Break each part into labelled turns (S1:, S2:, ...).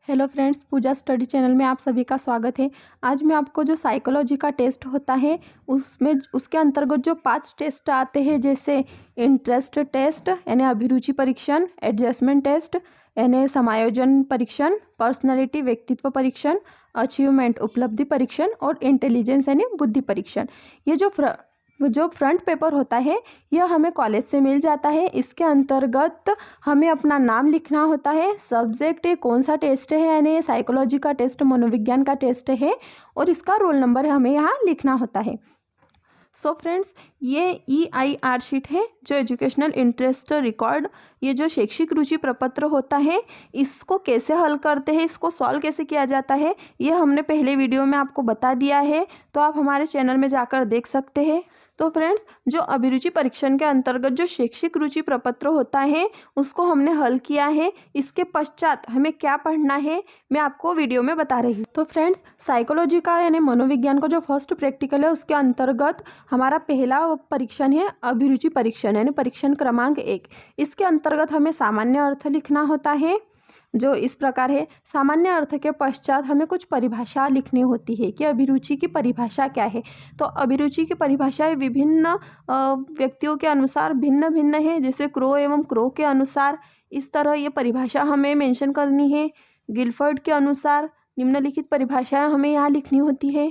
S1: Hello friends, पूजा study channel में आप सभी का स्वागत है। आज मैं आपको जो साइकोलॉजी का टेस्ट होता है उसके अंतर्गत जो 5 टेस्ट आते हैं, जैसे इंटरेस्ट टेस्ट यानी अभिरुचि परीक्षण, एडजस्टमेंट टेस्ट यानी समायोजन परीक्षण, पर्सनैलिटी व्यक्तित्व परीक्षण, अचीवमेंट उपलब्धि परीक्षण और इंटेलिजेंस यानी बुद्धि परीक्षण। ये जो फ्रंट पेपर होता है यह हमें कॉलेज से मिल जाता है। इसके अंतर्गत हमें अपना नाम लिखना होता है, सब्जेक्ट कौन सा टेस्ट है यानी साइकोलॉजी का टेस्ट, मनोविज्ञान का टेस्ट है, और इसका रोल नंबर हमें यहाँ लिखना होता है। सो फ्रेंड्स, ये EIR शीट है जो एजुकेशनल इंटरेस्ट रिकॉर्ड, ये जो शैक्षिक रुचि प्रपत्र होता है, इसको कैसे हल करते हैं, इसको सॉल्व कैसे किया जाता है, ये हमने पहले वीडियो में आपको बता दिया है, तो आप हमारे चैनल में जाकर देख सकते हैं। तो फ्रेंड्स, जो अभिरुचि परीक्षण के अंतर्गत जो शैक्षिक रुचि प्रपत्र होता है उसको हमने हल किया है। इसके पश्चात हमें क्या पढ़ना है मैं आपको वीडियो में बता रही हूँ। तो फ्रेंड्स, साइकोलॉजी का यानी मनोविज्ञान का जो फर्स्ट प्रैक्टिकल है उसके अंतर्गत हमारा पहला परीक्षण है अभिरुचि परीक्षण यानी परीक्षण क्रमांक 1। इसके अंतर्गत हमें सामान्य अर्थ लिखना होता है जो इस प्रकार है। सामान्य अर्थ के पश्चात हमें कुछ परिभाषा लिखनी होती है कि अभिरुचि की परिभाषा क्या है। तो अभिरुचि की परिभाषाएं विभिन्न व्यक्तियों के अनुसार भिन्न भिन्न है, जैसे क्रो एवं क्रो के अनुसार इस तरह ये परिभाषा हमें मेंशन करनी है। गिलफर्ड के अनुसार निम्नलिखित परिभाषाएं हमें यहाँ लिखनी होती है।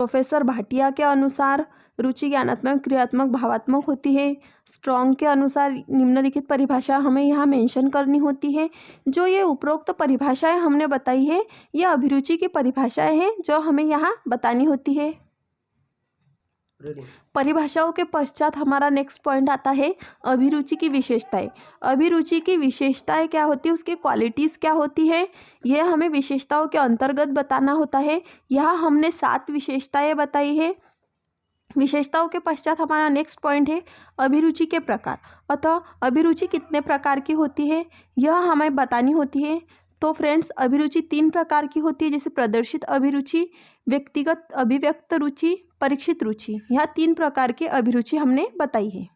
S1: प्रोफेसर भाटिया के अनुसार रुचि ज्ञानात्मक, क्रियात्मक, भावात्मक होती है। स्ट्रॉन्ग के अनुसार निम्नलिखित परिभाषा हमें यहाँ मेंशन करनी होती है। जो ये उपरोक्त परिभाषाएं हमने बताई है ये अभिरुचि की परिभाषाएं हैं जो हमें यहाँ बतानी होती है। परिभाषाओं के पश्चात हमारा नेक्स्ट पॉइंट आता है अभिरुचि की विशेषताएं। अभिरुचि की विशेषताएं क्या होती है, उसकी क्वालिटीज़ क्या होती है, यह हमें विशेषताओं के अंतर्गत बताना होता है। यहाँ हमने 7 विशेषताएं बताई है। विशेषताओं के पश्चात हमारा नेक्स्ट पॉइंट है अभिरुचि के प्रकार। अतः अभिरुचि कितने प्रकार की होती है यह हमें बतानी होती है। तो फ्रेंड्स, अभिरुचि 3 प्रकार की होती है, जैसे प्रदर्शित अभिरुचि, व्यक्तिगत अभिव्यक्त रुचि, परीक्षित रुचि। यहाँ 3 प्रकार की अभिरुचि हमने बताई है।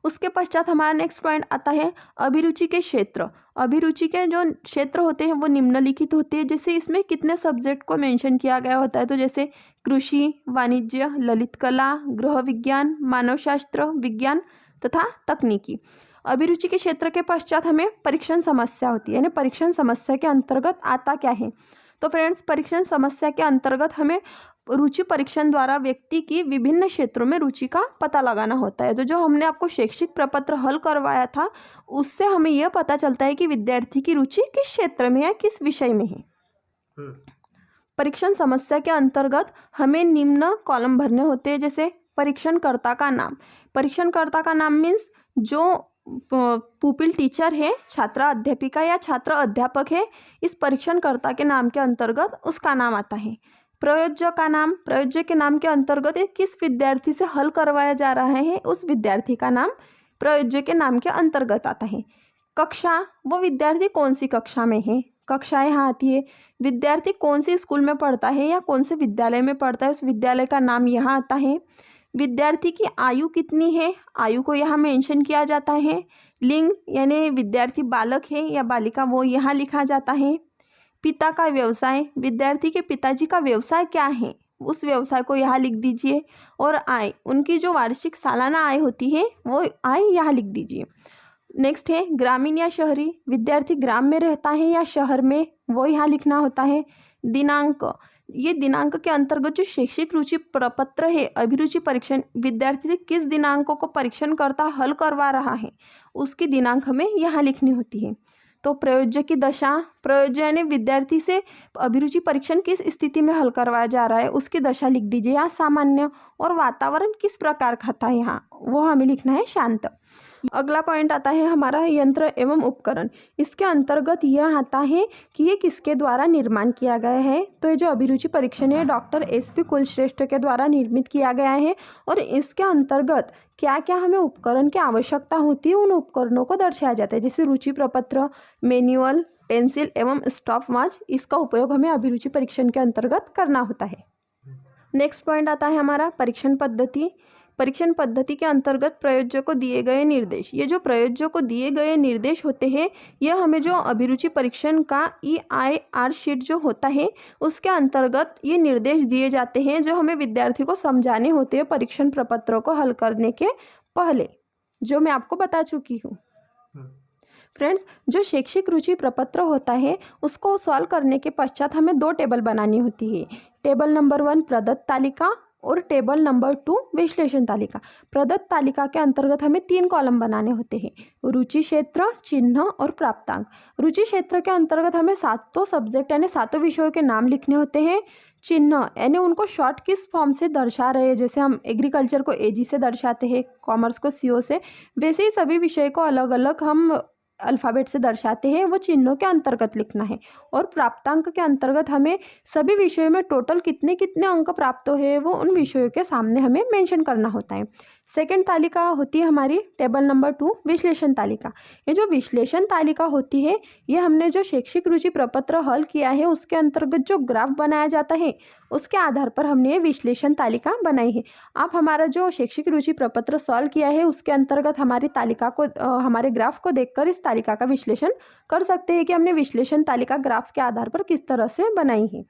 S1: उसके पश्चात हमारा नेक्स्ट पॉइंट आता है अभिरुचि के क्षेत्र। अभिरुचि के जो क्षेत्र होते हैं वो निम्नलिखित होते हैं, जैसे इसमें कितने सब्जेक्ट को मेंशन किया गया होता है, तो जैसे कृषि, वाणिज्य, ललित कला, गृह विज्ञान, मानवशास्त्र, विज्ञान तथा तकनीकी। अभिरुचि के क्षेत्र के पश्चात हमें परीक्षण समस्या होती है, यानी परीक्षण समस्या के अंतर्गत आता क्या है। तो फ्रेंड्स, परीक्षण समस्या के अंतर्गत हमें रुचि परीक्षण द्वारा व्यक्ति की विभिन्न क्षेत्रों में रुचि का पता लगाना होता है। तो जो हमने आपको शैक्षिक प्रपत्र हल करवाया था उससे हमें यह पता चलता है कि विद्यार्थी की रुचि किस क्षेत्र में है, किस विषय में है। परीक्षण समस्या के अंतर्गत हमें निम्न कॉलम भरने होते हैं, जैसे परीक्षणकर्ता का नाम। परीक्षणकर्ता का नाम मीन्स जो पुपिल टीचर है, छात्रा अध्यापिका या छात्र अध्यापक है, इस परीक्षणकर्ता के नाम के अंतर्गत उसका नाम आता है। प्रयोज्य का नाम, प्रयोज्य के नाम के अंतर्गत किस विद्यार्थी से हल करवाया जा रहा है उस विद्यार्थी का नाम प्रयोज्य के नाम के अंतर्गत आता है। कक्षा, वो विद्यार्थी कौन सी कक्षा में है, कक्षा यहाँ आती है। विद्यार्थी कौन सी स्कूल में पढ़ता है या कौन से विद्यालय में पढ़ता है, उस विद्यालय का नाम यहाँ आता है। विद्यार्थी की आयु कितनी है, आयु को यहाँ मेंशन किया जाता है। लिंग यानी विद्यार्थी बालक है या बालिका, वो यहाँ लिखा जाता है। पिता का व्यवसाय, विद्यार्थी के पिताजी का व्यवसाय क्या है उस व्यवसाय को यहाँ लिख दीजिए। और आय, उनकी जो वार्षिक सालाना आय होती है वो आय यहाँ लिख दीजिए। नेक्स्ट है ग्रामीण या शहरी, विद्यार्थी ग्राम में रहता है या शहर में, वो यहाँ लिखना होता है। दिनांक, ये दिनांक के अंतर्गत जो शैक्षिक रुचि प्रपत्र है अभिरुचि परीक्षण, विद्यार्थी किस दिनांकों को परीक्षण करता हल करवा रहा है उसकी दिनांक हमें यहाँ लिखनी होती है। तो प्रयोज्य की दशा, प्रयोज्य यानी विद्यार्थी से अभिरुचि परीक्षण किस स्थिति में हल करवाया जा रहा है उसकी दशा लिख दीजिए यहाँ सामान्य। और वातावरण किस प्रकार का था यहाँ, वो हमें लिखना है शांत। अगला पॉइंट आता है हमारा यंत्र एवं उपकरण। इसके अंतर्गत यह आता है कि ये किसके द्वारा निर्माण किया गया है। तो ये जो अभिरुचि परीक्षण है डॉक्टर SP कुलश्रेष्ठ के द्वारा निर्मित किया गया है, और इसके अंतर्गत क्या क्या हमें उपकरण की आवश्यकता होती है उन उपकरणों को दर्शाया जाता है, जैसे रुचि प्रपत्र, मैनुअल, पेंसिल एवं स्टॉप वॉच। इसका उपयोग हमें अभिरुचि परीक्षण के अंतर्गत करना होता है। नेक्स्ट पॉइंट आता है हमारा परीक्षण पद्धति। परीक्षण पद्धति के अंतर्गत प्रयोज्य को दिए गए निर्देश, ये जो प्रयोज्य को दिए गए निर्देश होते हैं यह हमें जो अभिरुचि परीक्षण का EIR शीट जो होता है उसके अंतर्गत ये निर्देश दिए जाते हैं जो हमें विद्यार्थी को समझाने होते हैं परीक्षण प्रपत्रों को हल करने के पहले, जो मैं आपको बता चुकी हूँ। फ्रेंड्स, जो शैक्षिक रुचि प्रपत्र होता है उसको सॉल्व करने के पश्चात हमें 2 टेबल बनानी होती है। टेबल नंबर 1 प्रदत्त तालिका और टेबल नंबर 2 विश्लेषण तालिका। प्रदत्त तालिका के अंतर्गत हमें 3 कॉलम बनाने होते हैं, रुचि क्षेत्र, चिन्ह और प्राप्तांक। रुचि क्षेत्र के अंतर्गत हमें 7 सब्जेक्ट यानी 7 विषयों के नाम लिखने होते हैं। चिन्ह यानी उनको शॉर्ट किस फॉर्म से दर्शा रहे हैं, जैसे हम एग्रीकल्चर को AG से दर्शाते हैं, कॉमर्स को CO से, वैसे ही सभी विषय को अलग अलग हम अल्फ़ाबेट से दर्शाते हैं, वो चिन्हों के अंतर्गत लिखना है। और प्राप्तांक के अंतर्गत हमें सभी विषयों में टोटल कितने कितने अंक प्राप्त हुए वो उन विषयों के सामने हमें मेंशन करना होता है। सेकंड तालिका होती है हमारी टेबल नंबर 2 विश्लेषण तालिका। ये जो विश्लेषण तालिका होती है ये हमने जो शैक्षिक रुचि प्रपत्र हल किया है उसके अंतर्गत जो ग्राफ बनाया जाता है उसके आधार पर हमने ये विश्लेषण तालिका बनाई है। आप हमारा जो शैक्षिक रुचि प्रपत्र सॉल्व किया है उसके अंतर्गत हमारी तालिका को हमारे ग्राफ को देखकर इस तालिका का विश्लेषण कर सकते हैं कि हमने विश्लेषण तालिका ग्राफ के आधार पर किस तरह से बनाई है।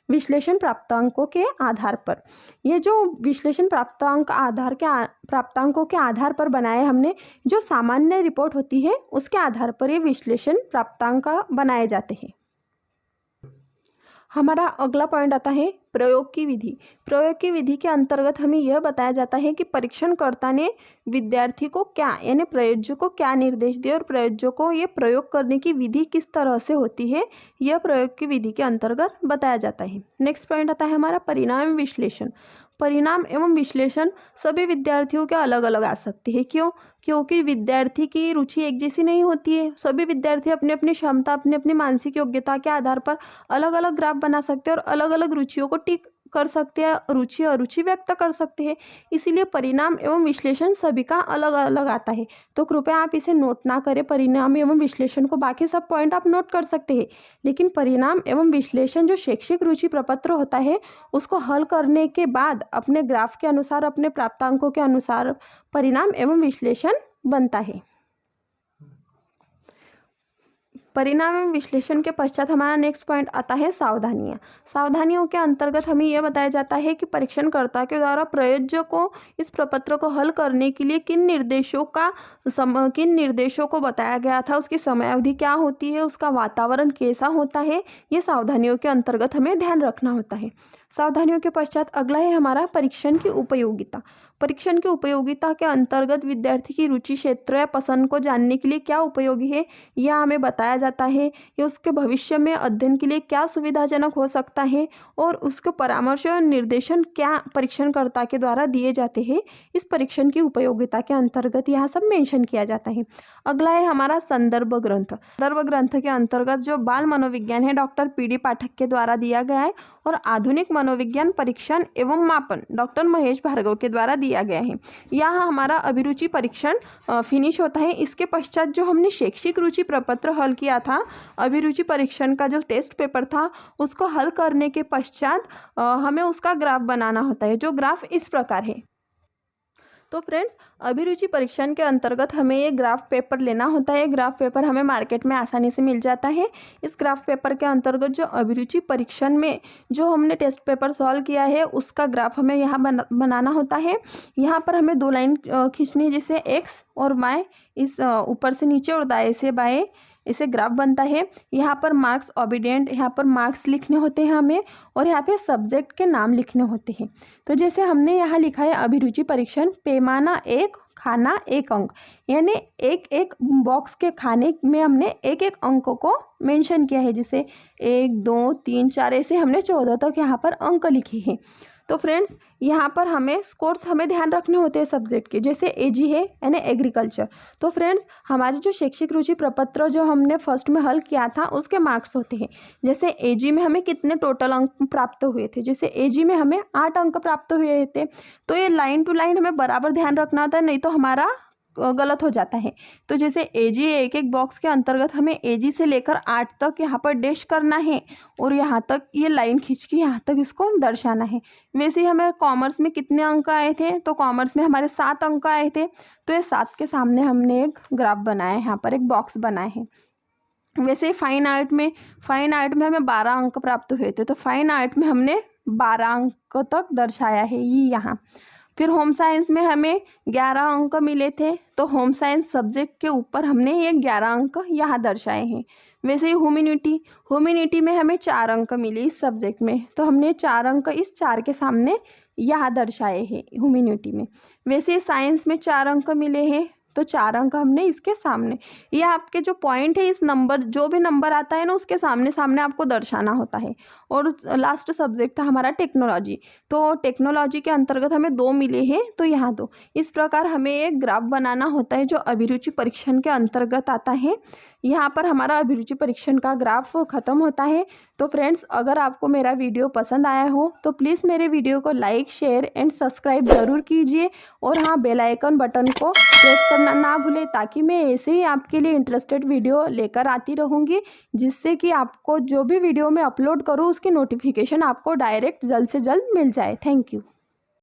S1: विश्लेषण प्राप्तांकों के आधार पर, ये जो विश्लेषण प्राप्तांकों के आधार पर बनाए हमने, जो सामान्य रिपोर्ट होती है उसके आधार पर ये विश्लेषण प्राप्तांक बनाए जाते हैं। हमारा अगला पॉइंट आता है प्रयोग की विधि। प्रयोग की विधि के अंतर्गत हमें यह बताया जाता है कि परीक्षणकर्ता ने विद्यार्थी को क्या यानी प्रयोज्य को क्या निर्देश दिए और प्रयोज्य को ये प्रयोग करने की विधि किस तरह से होती है, यह प्रयोग की विधि के अंतर्गत बताया जाता है। नेक्स्ट पॉइंट आता है हमारा परिणाम विश्लेषण। परिणाम एवं विश्लेषण सभी विद्यार्थियों के अलग अलग आ सकते हैं। क्यों? क्योंकि विद्यार्थी की रुचि एक जैसी नहीं होती है। सभी विद्यार्थी अपनी अपनी क्षमता, अपनी अपनी मानसिक योग्यता के आधार पर अलग अलग ग्राफ बना सकते हैं और अलग अलग रुचियों को टिक कर सकते हैं, रुचि अरुचि व्यक्त कर सकते हैं। इसीलिए परिणाम एवं विश्लेषण सभी का अलग अलग आता है। तो कृपया आप इसे नोट ना करें, परिणाम एवं विश्लेषण को, बाकी सब पॉइंट आप नोट कर सकते हैं, लेकिन परिणाम एवं विश्लेषण जो शैक्षिक रुचि प्रपत्र होता है उसको हल करने के बाद अपने ग्राफ के अनुसार, अपने प्राप्तांकों के अनुसार परिणाम एवं विश्लेषण बनता है। परिणाम एवं विश्लेषण के पश्चात हमारा नेक्स्ट पॉइंट आता है सावधानियां। सावधानियों के अंतर्गत हमें यह बताया जाता है कि परीक्षणकर्ता के द्वारा प्रयोज्य को इस प्रपत्र को हल करने के लिए किन निर्देशों को बताया गया था, उसकी समयावधि क्या होती है, उसका वातावरण कैसा होता है, ये सावधानियों के अंतर्गत हमें ध्यान रखना होता है। सावधानियों के पश्चात अगला है हमारा परीक्षण की उपयोगिता। परीक्षण की उपयोगिता के अंतर्गत विद्यार्थी की रुचि क्षेत्र या पसंद को जानने के लिए क्या उपयोगी है यह हमें बताया जाता है। ये उसके भविष्य में अध्ययन के लिए क्या सुविधाजनक हो सकता है और उसके परामर्श और निर्देशन क्या परीक्षणकर्ता के द्वारा दिए जाते हैं, इस परीक्षण की उपयोगिता के अंतर्गत यहाँ सब मेंशन किया जाता है। अगला है हमारा संदर्भ ग्रंथ। संदर्भ ग्रंथ के अंतर्गत जो बाल मनोविज्ञान है डॉक्टर PD पाठक के द्वारा दिया गया है और आधुनिक मनोविज्ञान परीक्षण एवं मापन डॉक्टर महेश भार्गव के द्वारा दिया गया है। यहाँ हमारा अभिरुचि परीक्षण फिनिश होता है। इसके पश्चात जो हमने शैक्षिक रुचि प्रपत्र हल किया था, अभिरुचि परीक्षण का जो टेस्ट पेपर था उसको हल करने के पश्चात हमें उसका ग्राफ बनाना होता है, जो ग्राफ इस प्रकार है। तो फ्रेंड्स, अभिरुचि परीक्षण के अंतर्गत हमें ये ग्राफ पेपर लेना होता है। ग्राफ पेपर हमें मार्केट में आसानी से मिल जाता है। इस ग्राफ पेपर के अंतर्गत जो अभिरुचि परीक्षण में जो हमने टेस्ट पेपर सॉल्व किया है उसका ग्राफ हमें यहाँ बनाना होता है। यहाँ पर हमें 2 लाइन खींचनी है, जैसे x और y, इस ऊपर से नीचे और दाएं से बाएं इसे ग्राफ बनता है। यहाँ पर मार्क्स ओबीडिएंट, यहाँ पर मार्क्स लिखने होते हैं हमें और यहाँ पे सब्जेक्ट के नाम लिखने होते हैं। तो जैसे हमने यहाँ लिखा है अभिरुचि परीक्षण, पैमाना 1, खाना 1 अंक, यानी एक एक बॉक्स के खाने में हमने एक एक अंकों को मेंशन किया है। जैसे 1, 2, 3, 4 ऐसे हमने 14 तक यहाँ पर अंक लिखे हैं। तो फ्रेंड्स, यहाँ पर हमें स्कोर्स हमें ध्यान रखने होते हैं सब्जेक्ट के। जैसे AG है यानी एग्रीकल्चर, तो फ्रेंड्स हमारी जो शैक्षिक रुचि प्रपत्र जो हमने फर्स्ट में हल किया था उसके मार्क्स होते हैं। जैसे AG में हमें कितने टोटल अंक प्राप्त हुए थे, जैसे AG में हमें 8 अंक प्राप्त हुए थे। तो ये लाइन टू लाइन हमें बराबर ध्यान रखना होता है, नहीं तो हमारा गलत हो जाता है। तो जैसे एजी एक एक बॉक्स के अंतर्गत हमें एजी से लेकर 8 तक यहाँ पर डैश करना है और यहाँ तक ये लाइन खींच के यहाँ तक इसको दर्शाना है। वैसे ही हमें कॉमर्स में कितने अंक आए थे, तो कॉमर्स में हमारे 7 अंक आए थे। तो ये 7 के सामने हमने एक ग्राफ बनाया है, यहाँ पर एक बॉक्स बनाए हैं। वैसे फाइन आर्ट में हमें 12 अंक प्राप्त हुए थे, तो फाइन आर्ट में हमने 12 अंक तक दर्शाया है ये यहाँ। फिर होम साइंस में हमें 11 अंक मिले थे, तो होम साइंस सब्जेक्ट के ऊपर हमने ये 11 अंक यहाँ दर्शाए हैं। वैसे ही ह्यूमैनिटी में हमें 4 अंक मिले इस सब्जेक्ट में, तो हमने 4 अंक इस 4 के सामने यहाँ दर्शाए हैं ह्यूमैनिटी में। वैसे साइंस में 4 अंक मिले हैं, तो 4 अंक हमने इसके सामने, ये आपके जो पॉइंट है इस नंबर, जो भी नंबर आता है ना उसके सामने सामने आपको दर्शाना होता है। और लास्ट सब्जेक्ट था हमारा टेक्नोलॉजी, तो टेक्नोलॉजी के अंतर्गत हमें 2 मिले हैं, तो यहाँ 2। इस प्रकार हमें एक ग्राफ बनाना होता है जो अभिरुचि परीक्षण के अंतर्गत आता है। यहाँ पर हमारा अभिरुचि परीक्षण का ग्राफ खत्म होता है। तो फ्रेंड्स, अगर आपको मेरा वीडियो पसंद आया हो तो प्लीज़ मेरे वीडियो को लाइक, शेयर एंड सब्सक्राइब ज़रूर कीजिए और हाँ, बेल आइकन बटन को प्रेस करना ना भूलें, ताकि मैं ऐसे ही आपके लिए इंटरेस्टेड वीडियो लेकर आती रहूँगी, जिससे कि आपको जो भी वीडियो मैं अपलोड करूँ उसकी नोटिफिकेशन आपको डायरेक्ट जल्द से जल्द मिल जाए। Thank you.